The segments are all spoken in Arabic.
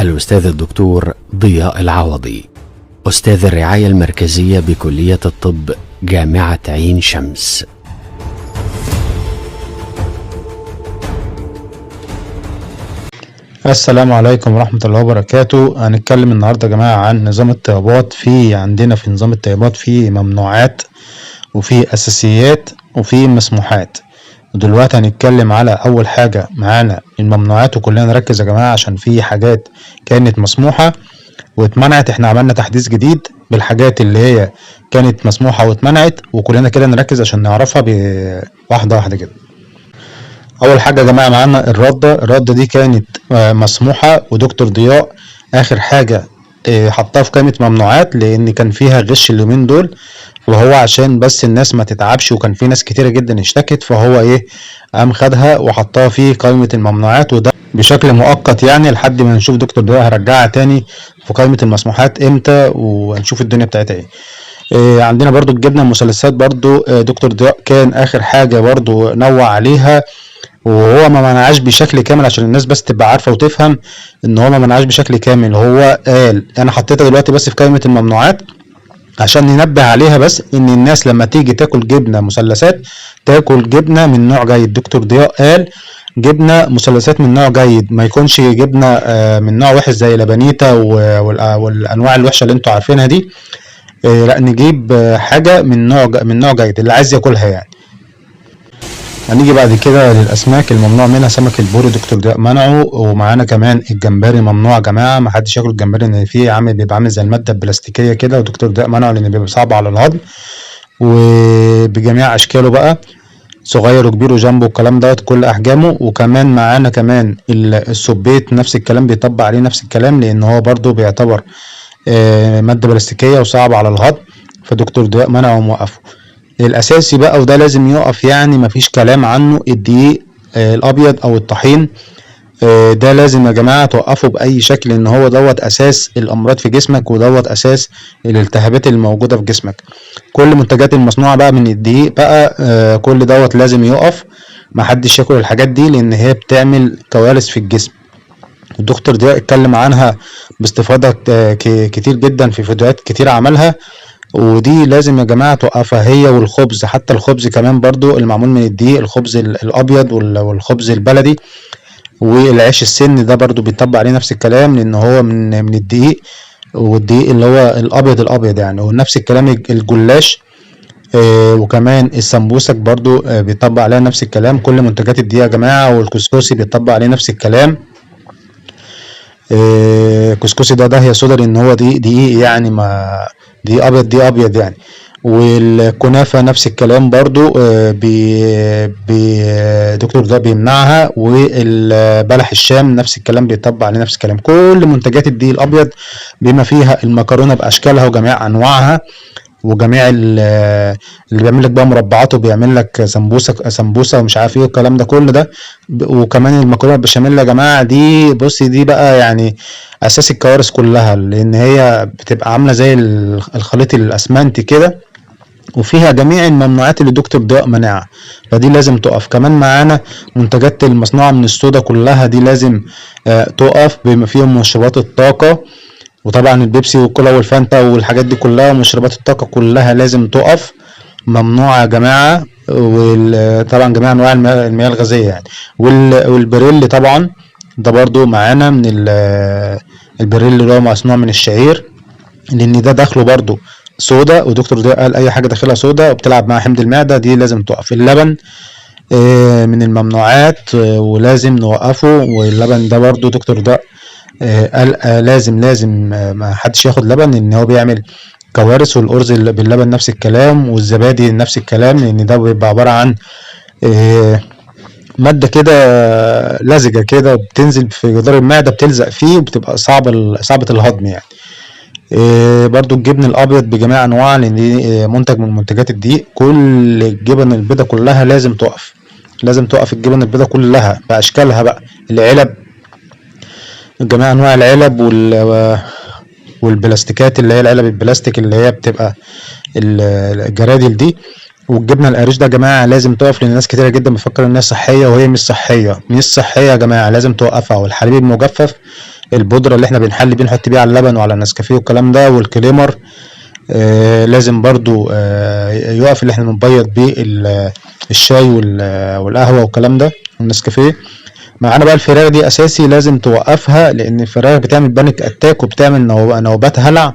الأستاذ الدكتور ضياء العوضي، أستاذ الرعاية المركزية بكلية الطب جامعة عين شمس. السلام عليكم ورحمة الله وبركاته. هنتكلم النهاردة يا جماعة عن نظام الطيبات. عندنا في نظام الطيبات في ممنوعات وفي أساسيات وفي مسموحات. ودلوقتي هنتكلم على أول حاجة معانا الممنوعات، وكلنا نركز يا جماعة عشان في حاجات كانت مسموحة واتمنعت. احنا عملنا تحديث جديد بالحاجات اللي هي كانت مسموحة واتمنعت، وكلنا كده نركز عشان نعرفها واحدة واحدة كده. اول حاجه يا جماعه معانا الرده دي كانت مسموحه، ودكتور ضياء اخر حاجه حطها في قائمه ممنوعات لان كان فيها غش اليومين دول، وهو عشان بس الناس ما تتعبش وكان في ناس كتيره جدا اشتكت، فهو قام خدها وحطها في قائمه الممنوعات، وده بشكل مؤقت يعني لحد ما نشوف دكتور ضياء هرجعها تاني في قائمه المسموحات امتى ونشوف الدنيا بتاعتها عندنا برضو الجبنه المثلثات. برضو دكتور ضياء كان اخر حاجه برضو نوع عليها، وهو ما منعهاش بشكل كامل عشان الناس بس تبقى عارفه وتفهم ان هو ما منعهاش بشكل كامل. هو قال انا حطيتها دلوقتي بس في قائمه الممنوعات عشان ننبه عليها، بس ان الناس لما تيجي تاكل جبنه مثلثات تاكل جبنه من نوع جيد. دكتور ضياء قال جبنه مثلثات من نوع جيد، ما يكونش جبنه من نوع وحش زي لبنيتا والانواع الوحشه اللي انتوا عارفينها دي. لا، نجيب حاجه من نوع جيد اللي عايز ياكلها يعني. هنيجي بعد كده للاسماك الممنوع منها سمك البوري، دكتور ضياء منعه. ومعانا كمان الجمبري ممنوع يا جماعه، ما حدش ياكل الجمبري لان فيه بيبقى عامل زي الماده البلاستيكيه كده، ودكتور ضياء منعه لان بيبقى صعب على الهضم وبجميع اشكاله بقى، صغير وكبير وجامبو والكلام دوت كل احجامه. وكمان معانا كمان السبيت نفس الكلام، بيطبق عليه نفس الكلام لان هو برضو بيعتبر ماده بلاستيكيه وصعب على الهضم، فدكتور ضياء منعه وموقفه. الاساسي بقى وده لازم يقف يعني مفيش كلام عنه، الدقيق الابيض او الطحين، ده لازم يا جماعه توقفه باي شكل، ان هو دوت اساس الامراض في جسمك ودوت اساس الالتهابات اللي موجوده في جسمك. كل منتجات المصنوعه بقى من الدقيق بقى كل دوت لازم يقف، محدش ياكل الحاجات دي لان هي بتعمل كوارث في الجسم. الدكتور ضياء اتكلم عنها باستفاضه كتير جدا في فيديوهات كتير عملها، ودي لازم يا جماعة توقفها. هي والخبز، حتى الخبز كمان برضو المعمول من الدقيق، الخبز الأبيض والخبز البلدي والعيش السن ده برضو بيطبق عليه نفس الكلام لأن هو من الدقيق، والدقيق اللي هو الأبيض يعني. ونفس الكلام الجلاش وكمان السمبوسك برضو بيطبق عليها نفس الكلام. كل منتجات الدقيق يا جماعة، والكسكسي بيطبق عليه نفس الكلام. كسكسي ده هي صدر ان هو دقيق يعني، ما دي ابيض يعني. والكنافه نفس الكلام برضو دكتور ده بيمنعها. والبلح الشام نفس الكلام بيطبق عليه نفس الكلام. كل منتجات الدقيق الابيض بما فيها المكرونه باشكالها وجميع انواعها، وجميع اللي بيعمل لك بقى مربعات وبيعمل لك سمبوسه ومش عارف ايه والكلام ده كل ده. وكمان المكرونه البشاميل يا جماعه، دي بصي دي بقى يعني اساس الكوارث كلها، لان هي بتبقى عامله زي الخليط الاسمنتي كده، وفيها جميع الممنوعات اللي دكتور ضياء منعها، فدي لازم تقف. كمان معانا منتجات المصنوعه من الصودا كلها دي لازم تقف، بما فيهم مشروبات الطاقه، وطبعا البيبسي والكولا والفانتا والحاجات دي كلها ومشروبات الطاقه كلها لازم تقف، ممنوعه يا جماعه. وطبعا جميع انواع المياه الغازيه يعني. والبريل طبعا ده برضو معانا من البريل اللي هو مصنوع من الشعير، لان ده داخله برضو صودا، ودكتور ده قال اي حاجه داخلها صودا وبتلعب مع حمض المعده دي لازم تقف. اللبن من الممنوعات ولازم نوقفه، واللبن ده برضو دكتور ده قال لازم ما حدش ياخد لبن لان هو بيعمل كوارث. والارز باللبن نفس الكلام، والزبادي نفس الكلام، لان ده بيبقى عباره عن ماده كده لزجه كده بتنزل في جدار المعده بتلزق فيه وبتبقى صعبه الهضم يعني. برضو الجبن الابيض بجميع انواعه لان دي منتج من منتجات الدقيق. كل الجبن البيضاء كلها لازم تقف، الجبن البيضاء كلها باشكالها بقى، العلب جميع انواع العلب والبلاستيكات اللي هي العلب البلاستيك اللي هي بتبقى الجرادل دي. والجبنه القريش ده يا جماعه لازم تقف، لان ناس كتيره جدا بتفكر انها صحيه وهي مش صحيه يا جماعه، لازم توقفها. والحليب المجفف البودرة اللي احنا بنحلي بيه نحط بيه على اللبن وعلى النسكافيه والكلام ده، والكريمر لازم برضو يقف، اللي احنا بنبيض بيه الشاي والقهوة والكلام ده والنسكافيه. معانا بقى الفراخ دي اساسي لازم توقفها، لان الفراخ بتعمل بانيك اتاك وبتعمل نوبات هلع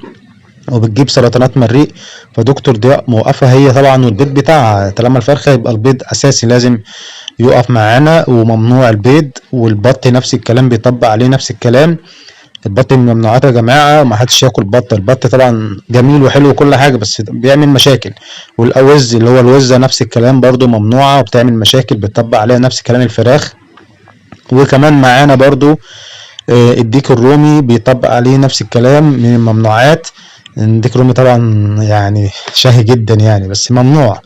وبتجيب سرطانات مريء. فدكتور ضياء موقفها هي طبعا والبيض بتاعها، طالما الفرخه يبقى البيض اساسي لازم يقف معانا، وممنوع البيض. والبط نفس الكلام بيطبق عليه نفس الكلام. البط من الممنوعات يا جماعه، ما حدش ياكل بط. البط طبعا جميل وحلو وكل حاجه بس بيعمل مشاكل. والاوز اللي هو الوزه نفس الكلام برضو ممنوعه وبتعمل مشاكل، بيطبق عليها نفس كلام الفراخ. وكمان معانا برضو الديك الرومي بيطبق عليه نفس الكلام من الممنوعات. الديك الرومي طبعا يعني شهي جدا يعني بس ممنوع.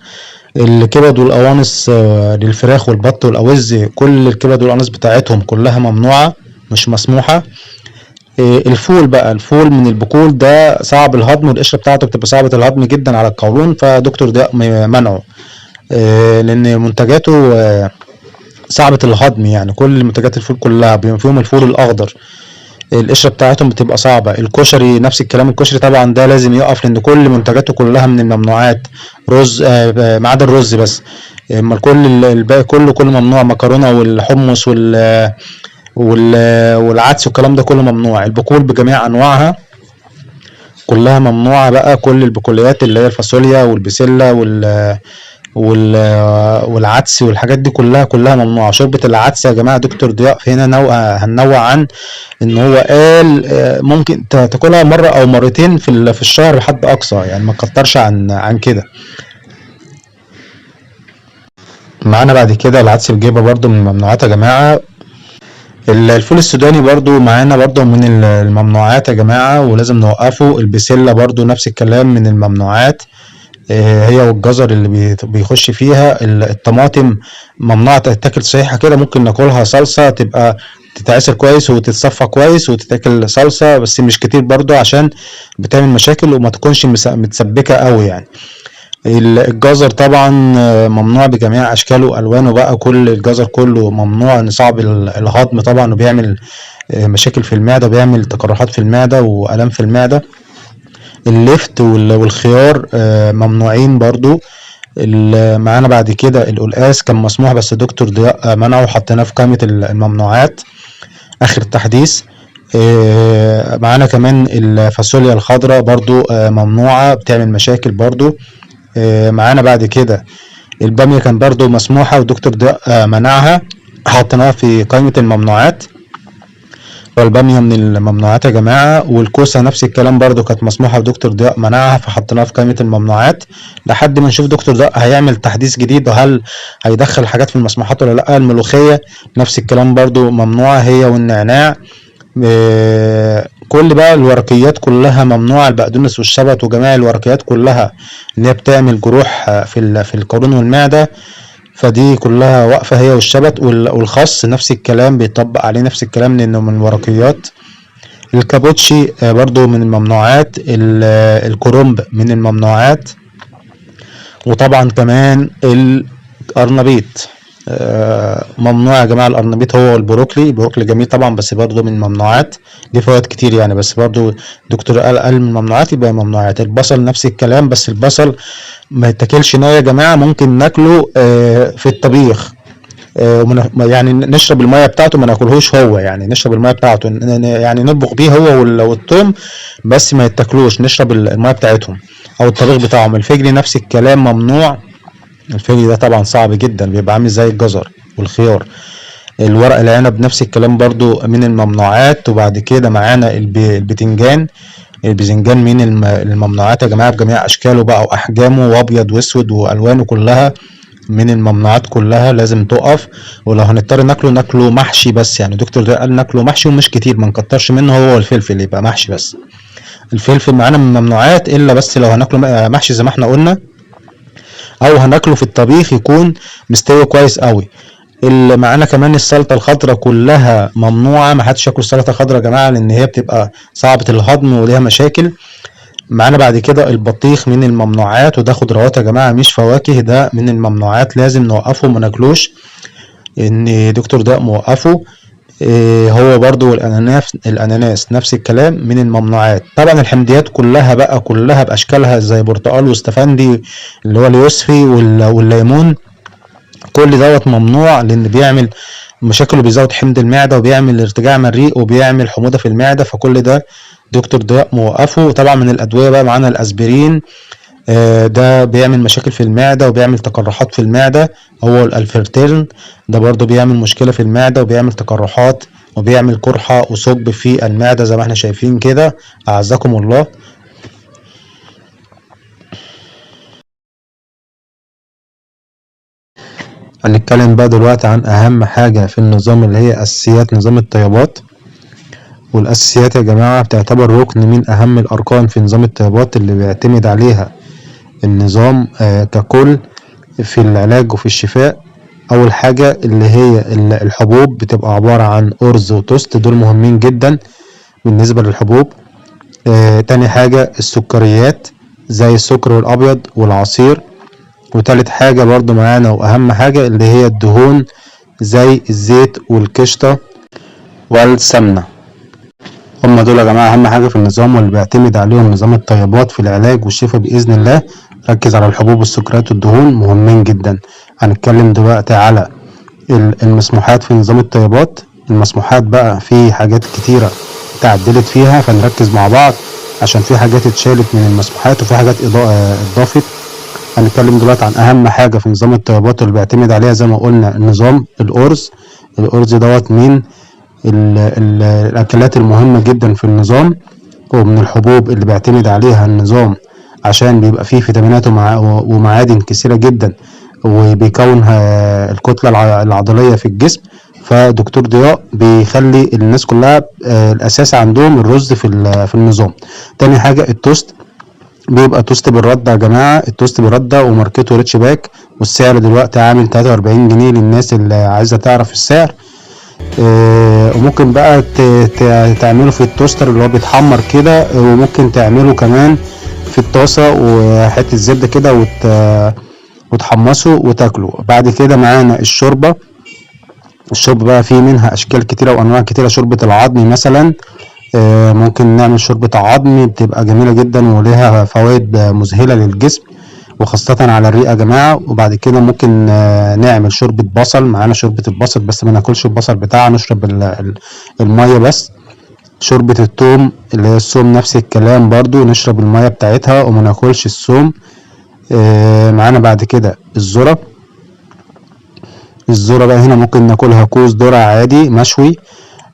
الكبد والقوانص للفراخ والبط والاوز، كل الكبد والقوانص بتاعتهم كلها ممنوعة مش مسموحة. الفول بقى، الفول من البقول ده صعب الهضم، والقشرة بتاعته بتبقى صعبة الهضم جدا على القولون، فدكتور ده منعه لان منتجاته صعبة الهضم. يعني كل منتجات الفول كلها بما فيهم الفول الاخضر القشرة بتاعتهم بتبقى صعبة. الكشري نفس الكلام، الكشري طبعا ده لازم يقف لان كل منتجاته كلها من الممنوعات. رز ما عدا الرز بس، اما كل الباقي كله ممنوع. مكرونة والحمص والعدس والكلام ده كله ممنوع. البقول بجميع انواعها كلها ممنوعة بقى، كل البقوليات اللي هي الفاصوليا والبسلة والعدس والحاجات دي كلها ممنوعة. شوربة العدس يا جماعة دكتور ضياء هنا هننوع عن ان هو قال ممكن تاكلها مرة او مرتين في الشهر حد اقصى، يعني ما تكترش عن كده. معانا بعد كده العدس بجيبه برضو من الممنوعات يا جماعة. الفول السوداني برضو معانا برضو من الممنوعات يا جماعة ولازم نوقفه. البسلة برضو نفس الكلام من الممنوعات، هي والجزر اللي بيخش فيها. الطماطم ممنوع تتاكل صحيحة كده، ممكن ناكلها صلصة تبقى تتعصر كويس وتتصفى كويس وتتاكل صلصة بس مش كتير برضو عشان بتعمل مشاكل وما تكونش متسبكة قوي يعني. الجزر طبعا ممنوع بجميع اشكاله والوانه بقى، كل الجزر كله ممنوع، ان صعب الهضم طبعا وبيعمل مشاكل في المعدة، بيعمل تقرحات في المعدة والام في المعدة. اللفت والخيار ممنوعين برضو. معانا بعد كده القلقاس كان مسموح بس دكتور ضياء منعه وحطيناه في قائمة الممنوعات اخر التحديث. معانا كمان الفاصوليا الخضراء برضو ممنوعة بتعمل مشاكل برضو. معانا بعد كده البامية كان برضو مسموحة ودكتور ضياء منعها حطيناها في قائمة الممنوعات، والبامية من الممنوعات يا جماعة. والكوسة نفس الكلام برضو كانت مسموحة ودكتور ضياء منعها فحطيناها في قائمة الممنوعات لحد ما نشوف دكتور ضياء هيعمل تحديث جديد وهل هيدخل حاجات في المسموحات ولا لا. الملوخية نفس الكلام برضو ممنوعة هي والنعناع. كل بقى الورقيات كلها ممنوعة، البقدونس والشبت وجميع الورقيات كلها اللي هي بتعمل جروح في القولون والمعدة، فدي كلها واقفة هي والشبت. والخس نفس الكلام بيطبق عليه نفس الكلام لانه من الورقيات. الكابوتشي برضو من الممنوعات. الكرنب من الممنوعات. وطبعا كمان القرنبيط ممنوع يا جماعة. القرنبيط هو البروكلي جميل طبعا بس برضو من الممنوعات، ليه فوائد كتير يعني بس برضو دكتور قال من الممنوعات يبقى ممنوعات. البصل نفس الكلام بس البصل ما يتاكلش ناي يا جماعة، ممكن ناكله في الطبيخ يعني نشرب المية بتاعته ما ناكلهوش هو، يعني نشرب المية بتاعته يعني نطبخ بيه هو والثوم بس ما يتاكلوش، نشرب المية بتاعتهم او الطبيخ بتاعهم. الفجل نفس الكلام ممنوع، الفجل ده طبعا صعب جدا بيبقى عامل زي الجزر والخيار. الورق العنب نفس الكلام برضو من الممنوعات. وبعد كده معانا البتنجان من الممنوعات يا جماعة بجميع اشكاله بقى واحجامه وابيض واسود والوانه كلها من الممنوعات كلها لازم تقف. ولو هنضطر ناكله محشي بس، يعني دكتور ده قال ناكله محشي ومش كتير ما نكترش منه، هو والفلفل يبقى محشي بس. الفلفل معانا من الممنوعات الا بس لو هناكله محشي زي ما احنا قلنا او هناكله في الطبيخ يكون مستوي كويس قوي. اللي معانا كمان السلطه الخضراء كلها ممنوعه، ما حدش ياكل السلطه الخضراء يا جماعه لان هي بتبقى صعبه الهضم وليها مشاكل. معانا بعد كده البطيخ من الممنوعات، وده خضروات يا جماعه مش فواكه، ده من الممنوعات لازم نوقفه وما ناكلوش ان دكتور ده موقفه. هو برضو الاناناس نفس الكلام من الممنوعات. طبعا الحمضيات كلها بقى كلها باشكالها زي برتقال واستفندي اللي هو اليوسفي والليمون، كل دوت ممنوع لان بيعمل مشاكل وبيزود حمض المعده وبيعمل ارتجاع مريء وبيعمل حموضه في المعده، فكل ده دكتور ضياء موقفه. طبعا من الادويه بقى معانا الاسبرين، ده بيعمل مشاكل في المعده وبيعمل تقرحات في المعده. هو الالفرتيرن ده برضو بيعمل مشكله في المعده وبيعمل تقرحات وبيعمل قرحه وثقب في المعده زي ما احنا شايفين كده، اعزكم الله. هنتكلم بقى دلوقتي عن اهم حاجه في النظام اللي هي اساسيات نظام الطيبات. والاساسيات يا جماعه بتعتبر ركن من اهم الاركان في نظام الطيبات اللي بيعتمد عليها النظام ككل في العلاج وفي الشفاء. اول حاجه اللي هي الحبوب بتبقى عباره عن ارز وتوست، دول مهمين جدا بالنسبه للحبوب. تاني حاجه السكريات زي السكر الابيض والعصير. وتالت حاجه برضو معانا واهم حاجه اللي هي الدهون زي الزيت والقشطه والسمنه. هم دول يا جماعه اهم حاجه في النظام واللي بيعتمد عليهم نظام الطيبات في العلاج والشفاء باذن الله. ركز على الحبوب والسكريات والدهون مهمين جدا. هنتكلم دلوقتي على المسموحات في نظام الطيبات. المسموحات بقى في حاجات كتيره تعدلت فيها، فنركز مع بعض عشان في حاجات اتشالت من المسموحات وفي حاجات اضافت. هنتكلم دلوقتي عن اهم حاجه في نظام الطيبات اللي بيعتمد عليها زي ما قلنا النظام الارز. الارز دوت من الاكلات المهمه جدا في النظام، ومن الحبوب اللي بيعتمد عليها النظام عشان بيبقى فيه فيتامينات ومعادن كثيره جدا وبيكون الكتله العضليه في الجسم. فدكتور ضياء بيخلي الناس كلها الاساس عندهم الرز في النظام. تاني حاجه التوست، بيبقى توست بالرده يا جماعه. التوست بالرده وماركته ريتش باك، والسعر دلوقتي عامل 43 جنيه للناس اللي عايزه تعرف السعر. وممكن بقى تعمله في التوستر اللي هو بيتحمر كده، وممكن تعمله كمان في الطاسه وحته زبده كده وتحمصه وتاكله. بعد كده معانا الشوربه. الشوربه بقى فيه منها اشكال كتيره وانواع كتيره. شوربه العظم مثلا، ممكن نعمل شوربه عظم بتبقى جميله جدا ولها فوائد مذهله للجسم وخاصة على الرئة يا جماعة. وبعد كده ممكن نعمل شوربة بصل. معانا شوربة البصل بس ما ناكلش البصل بتاعها، نشرب المية بس. شوربة الثوم اللي هي الثوم نفس الكلام برضو، نشرب المية بتاعتها وما ناكلش الثوم. معانا بعد كده الذرة. الذرة بقى هنا ممكن ناكلها كوز ذرة عادي مشوي،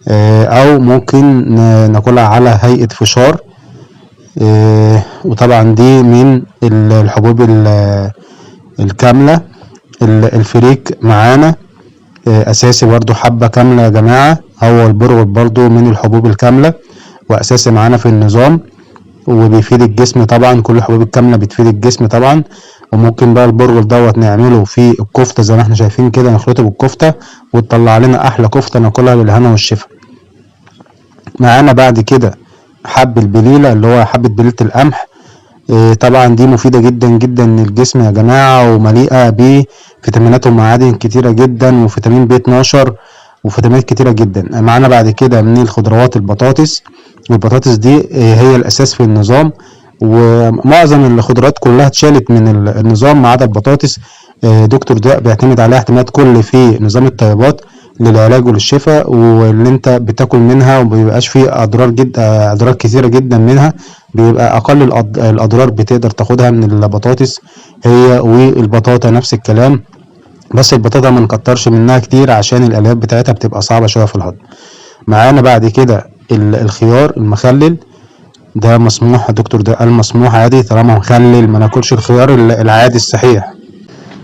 او ممكن ناكلها على هيئة فشار. وطبعا دي من الحبوب الكاملة. الفريك معانا اساسي برضو، حبة كاملة يا جماعة. هو البرغل برضو من الحبوب الكاملة واساسي معانا في النظام وبيفيد الجسم. طبعا كل الحبوب الكاملة بتفيد الجسم طبعا. وممكن بقى البرغل دوت نعمله في الكفتة زي ما احنا شايفين كده، نخلطه بالكفتة وتطلع لنا احلى كفتة ناكلها بالهنا والشفا. معانا بعد كده حب البليلة اللي هو حبة بليلة القمح. طبعا دي مفيدة جدا جدا للجسم يا جماعة ومليئة بفيتامينات ومعادن كتيرة جدا وفيتامين بي 12 وفيتامينات كتيرة جدا. معانا بعد كده من الخضروات البطاطس. والبطاطس دي هي الأساس في النظام، ومعظم الخضروات كلها اتشالت من النظام ما عدا البطاطس. دكتور ضياء بيعتمد عليها اعتماد كلي في نظام الطيبات للعلاج وللشفاء، واللي انت بتاكل منها ومبيبقاش فيه اضرار كثيره جدا منها، بيبقى اقل الاضرار بتقدر تاخدها من البطاطس هي والبطاطا نفس الكلام. بس البطاطا ما نكترش منها كتير عشان الالياف بتاعتها بتبقى صعبه شويه في الهضم. معانا بعد كده الخيار المخلل. ده مسموح دكتور ده قال مسموح عادي طالما مخلل، ما ناكلش الخيار العادي الصحيح.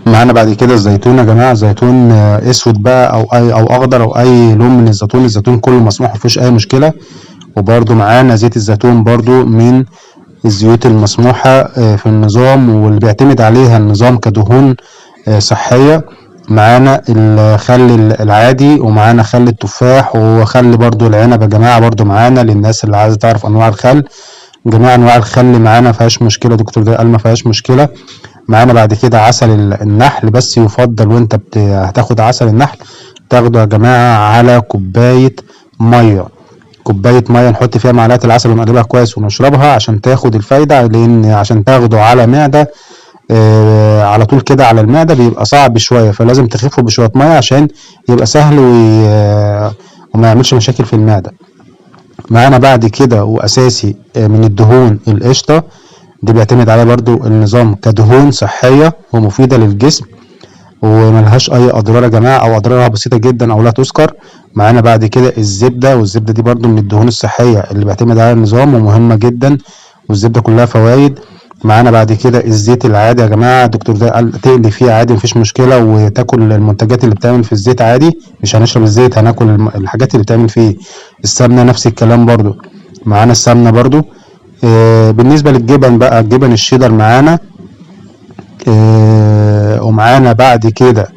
معانا بعد كده الزيتون يا جماعه. زيتون اسود بقى او اخضر او اي لون من الزيتون. الزيتون كله مسموح مفيش اي مشكله. وبرده معانا زيت الزيتون برده من الزيوت المسموحه في النظام واللي بيعتمد عليها النظام كدهون صحيه. معانا الخل العادي ومعانا خل التفاح وخل برده العنب يا جماعه. برده معانا للناس اللي عايزه تعرف انواع الخل. جميع انواع الخل معانا مفيهاش مشكله، دكتور ده قال مفيهاش مشكله. معانا بعد كده عسل النحل، بس يفضل وانت هتاخد عسل النحل تاخده يا جماعة على كوباية مية. كوباية مية نحط فيها معلقة العسل ونقلبها كويس ونشربها عشان تاخد الفايدة، لأن عشان تاخده على معدة على طول كده على المعدة بيبقى صعب شوية، فلازم تخفه بشوية مية عشان يبقى سهل وما يعملش مشاكل في المعدة. معانا بعد كده وأساسي من الدهون القشطة، دي بيعتمد عليها برضو النظام كدهون صحية ومفيدة للجسم وملهاش أي أضرار يا جماعة، أو أضرارها بسيطة جدا أو لا تذكر. معانا بعد كده الزبدة، والزبدة دي برضو من الدهون الصحية اللي بيعتمد عليها النظام ومهمة جدا، والزبدة كلها فوائد. معانا بعد كده الزيت العادي يا جماعة، الدكتور ده قال تقلي فيه عادي مفيش مشكلة، وتاكل المنتجات اللي بتعمل في الزيت عادي، مش هنشرب الزيت، هناكل الحاجات اللي بتعمل فيه. السمنة نفس الكلام برضو، معانا السمنة برضو. بالنسبة للجبن بقى، الجبن الشيدر معانا، ومعانا بعد كده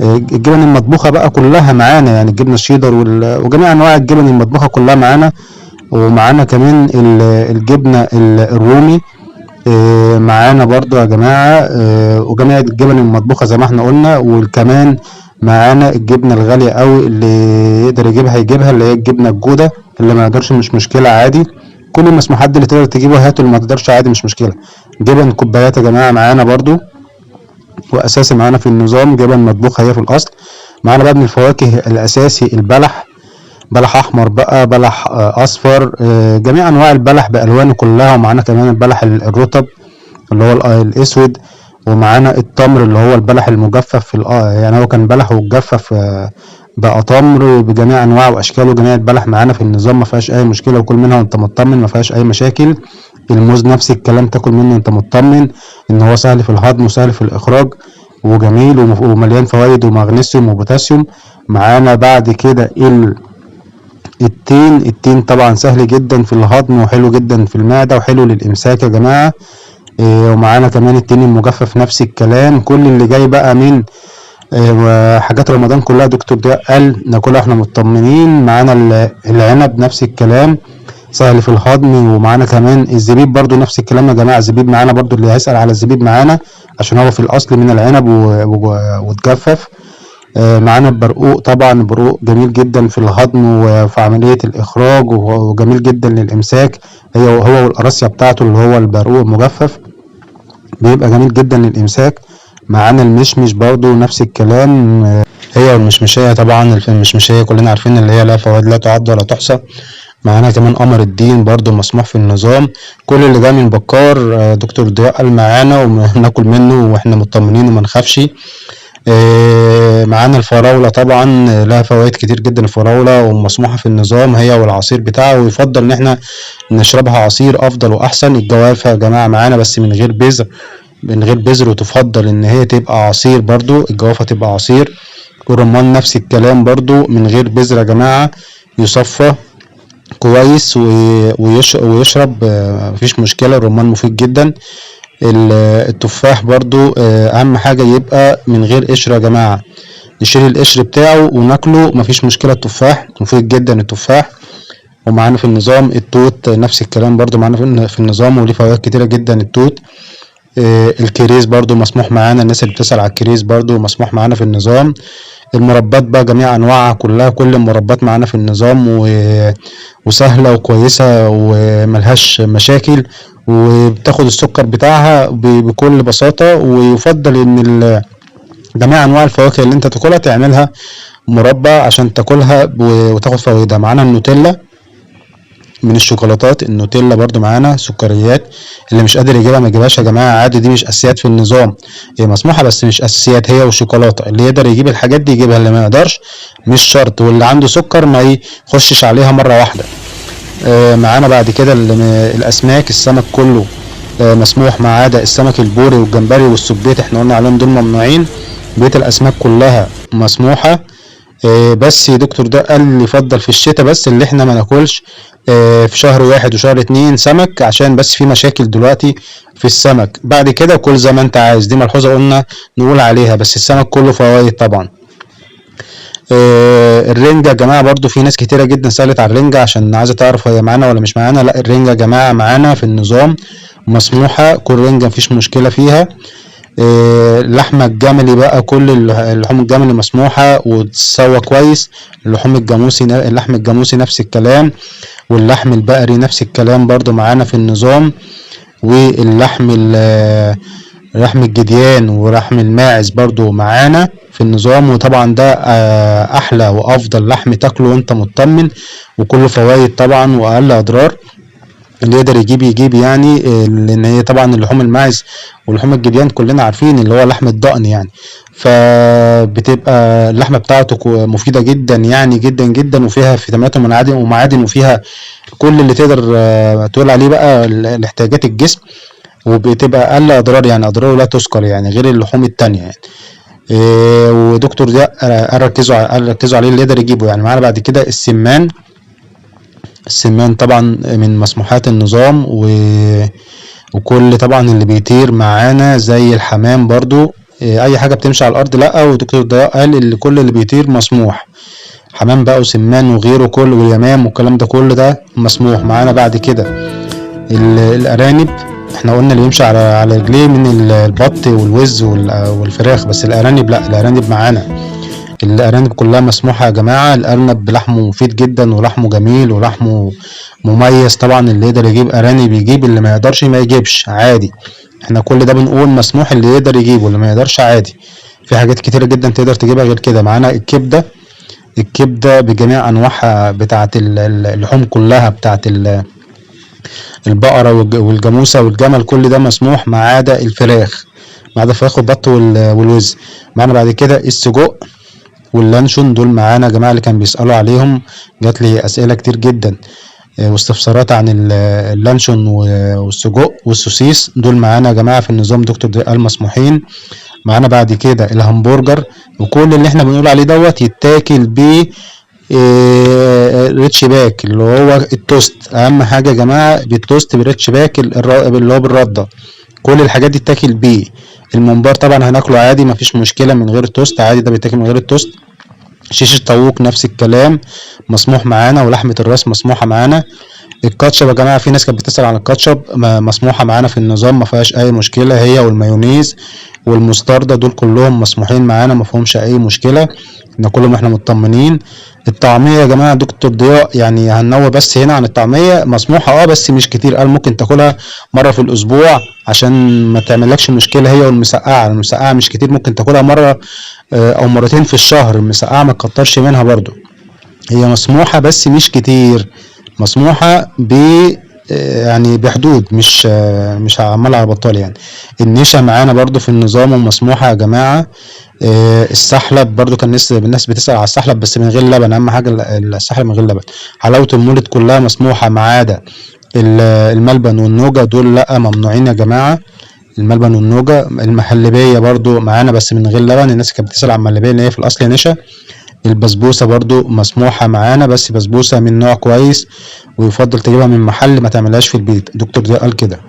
الجبن المطبوخة بقى كلها معانا، يعني الجبنة الشيدر وجميع أنواع الجبن المطبوخة كلها معانا. ومعانا كمان الجبنة الرومي معانا برضو يا جماعة، وجميع الجبن المطبوخة زي ما احنا قلنا. وكمان معانا الجبنة الغالية قوي اللي يقدر يجيبها اللي هي الجبنة الجودة، اللي ما يقدرش مش مشكلة عادي، كل المسموحات اللي تقدر تجيبه هاته، اللي ما تقدرش عادي مش مشكلة. جبن كوبايات يا جماعة معانا برضو، وأساسي معانا في النظام جبن مطبوخة هي في الأصل. معانا بقى من الفواكه الأساسي البلح، بلح أحمر بقى، بلح أصفر، جميع أنواع البلح بألوانه كلها. ومعانا كمان البلح الرطب اللي هو الأسود، ومعانا التمر اللي هو البلح المجفف يعني هو كان بلح واتجفف بقى تمر بجميع أنواعه وأشكاله. جميع البلح معانا في النظام ما فيهاش أي مشكلة، وكل منها وأنت مطمن ما فيهاش أي مشاكل. الموز نفس الكلام، تاكل منه وأنت مطمن إن هو سهل في الهضم وسهل في الإخراج وجميل ومليان فوائد ومغنيسيوم وبوتاسيوم. معانا بعد كده التين طبعا سهل جدا في الهضم وحلو جدا في المعدة وحلو للإمساك يا جماعة. ومعانا كمان التين المجفف نفس الكلام. كل اللي جاي بقى من حاجات رمضان كلها دكتور ده قال ناكلها احنا مطمنين. معانا العنب نفس الكلام سهل في الهضم. ومعانا كمان الزبيب برضو نفس الكلام يا جماعة، الزبيب معانا برضو، اللي هيسأل على الزبيب معانا عشان هو في الأصل من العنب واتجفف. معانا البرقوق، طبعا البرقوق جميل جدا في الهضم وفي عملية الإخراج وجميل جدا للإمساك، هو والقراصية بتاعته اللي هو البرقوق المجفف بيبقى جميل جدا للإمساك. معانا المشمش برضو نفس الكلام، هي والمشمشية طبعا، المشمشية كلنا عارفين اللي هي لها فوائد لا تعد ولا تحصى. معانا كمان قمر الدين برضو مسموح في النظام. كل اللي جاي من بكار دكتور ضياء قال معانا وناكل منه واحنا مطمنين وما نخافش. معانا الفراولة طبعا لها فوائد كتير جدا الفراولة ومسموحة في النظام، هي والعصير بتاعه، ويفضل ان احنا نشربها عصير افضل واحسن. الجوافة يا جماعة معانا بس من غير بذر، وتفضل ان هي تبقى عصير برضو، الجوافة تبقى عصير. والرمان نفس الكلام برضو من غير بذر يا جماعة، يصفى كويس ويشرب مفيش مشكلة، الرمان مفيد جدا. التفاح برضو اهم حاجة يبقى من غير قشر يا جماعة، نشيل القشر بتاعه وناكله مفيش مشكلة، التفاح مفيد جدا التفاح. ومعانا في النظام التوت نفس الكلام برضو معانا في النظام وليه فوائد كتيرة جدا التوت. الكريز برضو مسموح معانا، الناس اللي بتسأل على الكريز برضو مسموح معانا في النظام. المربات بقى جميع انواعها كلها، كل المربات معانا في النظام وسهلة وكويسة وملهاش مشاكل، وبتاخد السكر بتاعها بكل بساطة. ويفضل ان جميع انواع الفواكه اللي انت تاكلها تعملها مربى عشان تاكلها وتاخد فوائدها. معانا النوتيلا من الشوكولاتات، النوتيلا برضو معانا سكريات، اللي مش قادر يجيبها ما يجيبهاش يا جماعه عادي، دي مش اساسيات في النظام، هي مسموحه بس مش اساسيات، هي والشوكولاته. اللي يقدر يجيب الحاجات دي يجيبها، اللي ما يقدرش مش شرط، واللي عنده سكر ما يخشش عليها مره واحده. معانا بعد كده الاسماك، السمك كله مسموح ما عدا السمك البوري والجمبري والسبيط، احنا قلنا عليهم دول ممنوعين. بقيه الاسماك كلها مسموحه. بس دكتور ده قال لي يفضل في الشتاء بس اللي احنا ما ناكلش في شهر 1 وشهر 2 سمك، عشان بس في مشاكل دلوقتي في السمك. بعد كده كل زي ما انت عايز، دي ملحوظة قلنا نقول عليها، بس السمك كله فوائد طبعا. الرنجة يا جماعة برضو في ناس كتيرة جدا سألت على الرنجة عشان عايزة تعرف هي معانا ولا مش معانا. لا، الرنجة يا جماعة معانا في النظام مسموحة، كل رنجة مفيش مشكلة فيها. اللحمة الجملي بقى كل اللحوم الجملي مسموحة وتتسوى كويس. اللحم الجاموسي نفس الكلام، واللحم البقري نفس الكلام برضو معانا في النظام. لحم الجديان ولحم الماعز برضو معانا في النظام. وطبعا ده احلى وافضل لحم تاكله وانت مطمن، وكله فوائد طبعا واقل اضرار. اللي يقدر يجيب يعني، لان هي طبعا اللحوم الماعز ولحوم الجديان كلنا عارفين اللي هو لحم الضأن يعني، فبتبقى اللحمه بتاعته مفيده جدا يعني جدا جدا، وفيها فيتامينات ومعادن وفيها كل اللي تقدر تقول عليه بقى الاحتياجات الجسم، وبتبقى اقل اضرار يعني، اضراره لا تذكر يعني غير اللحوم التانية يعني. ودكتور ده ركزوا عليه اللي يقدر يجيبه يعني. معانا بعد كده السمان طبعا من مسموحات النظام، وكل طبعا اللي بيطير معانا زي الحمام برضو، اي حاجة بتمشي على الارض لا، ودكتور ضياء قال اللي كل اللي بيطير مسموح، حمام بقى وسمان وغيره كله واليمام والكلام ده كله ده مسموح. معانا بعد كده الارانب، احنا قلنا اللي يمشي على رجليه من البط والوز والفراخ، بس الارانب لا، الارانب معانا الارانب كلها مسموحه يا جماعه. الارنب لحمه مفيد جدا ولحمه جميل ولحمه مميز طبعا. اللي يقدر يجيب ارانب يجيب، اللي ما يقدرش ما يجيبش عادي. احنا كل ده بنقول مسموح، اللي يقدر يجيب واللي ما يقدرش عادي. في حاجات كتيره جدا تقدر تجيبها غير كده. معانا الكبده بجميع انواعها بتاعه اللحوم كلها، بتاعه البقره والجاموسه والجمل، كل ده مسموح ما عدا الفراخ، والبط والوز. معانا بعد كده السجق واللانشون، دول معانا يا جماعه اللي كان بيسالوا عليهم، جات لي اسئله كتير جدا واستفسارات عن اللانشون والسجق والسوسيس، دول معانا يا جماعه في النظام دكتور قال مسموحين. معانا بعد كده الهمبرجر، وكل اللي احنا بنقول عليه دوت يتاكل ب ريتش باك اللي هو التوست. اهم حاجه يا جماعه بالتوست بالريتش باك اللي هو بالرده، كل الحاجات دي تاكل بيه. الممبار طبعا هناكله عادي مفيش مشكله من غير التوست عادي، ده بيتاكل من غير التوست. شيش الطاووق نفس الكلام مسموح معانا، ولحمه الراس مسموحه معانا. الكاتشب يا جماعه في ناس كانت بتسال عن الكاتشب، مسموحه معانا في النظام ما فيهاش اي مشكله، هي والمايونيز والمستردة دول كلهم مسموحين معانا ما فيهمش اي مشكله، ناكلهم احنا مطمنين. الطعميه يا جماعه دكتور ضياء يعني هننوه بس هنا عن الطعميه، مسموحه بس مش كتير، قال ممكن تاكلها مره في الاسبوع عشان ما تعملكش مشكله، هي المسقعه مش كتير، ممكن تاكلها مره او مرتين في الشهر. المسقعه ما تكترش منها برضو، هي مسموحه بس مش كتير، مسموحه يعني بحدود، مش عمال على بطال يعني. النشا معانا برضو في النظام ومسموحه يا جماعه. السحلب برضو كان الناس بتسأل على السحلب بس من غير لبن، اهم حاجه السحلب من غير لبن. حلاوه المولد كلها مسموحه ما عدا الملبن والنوجه، دول لا ممنوعين يا جماعه. الملبن والنوجه. المهلبيه برضو معانا بس من غير لبن، الناس كانت بتسأل على المهلبيه اللي هي في الاصل نشا. البسبوسه برضو مسموحه معانا بس بسبوسه من نوع كويس، ويفضل تجيبها من محل ما تعملهاش في البيت، دكتور ده قال كده.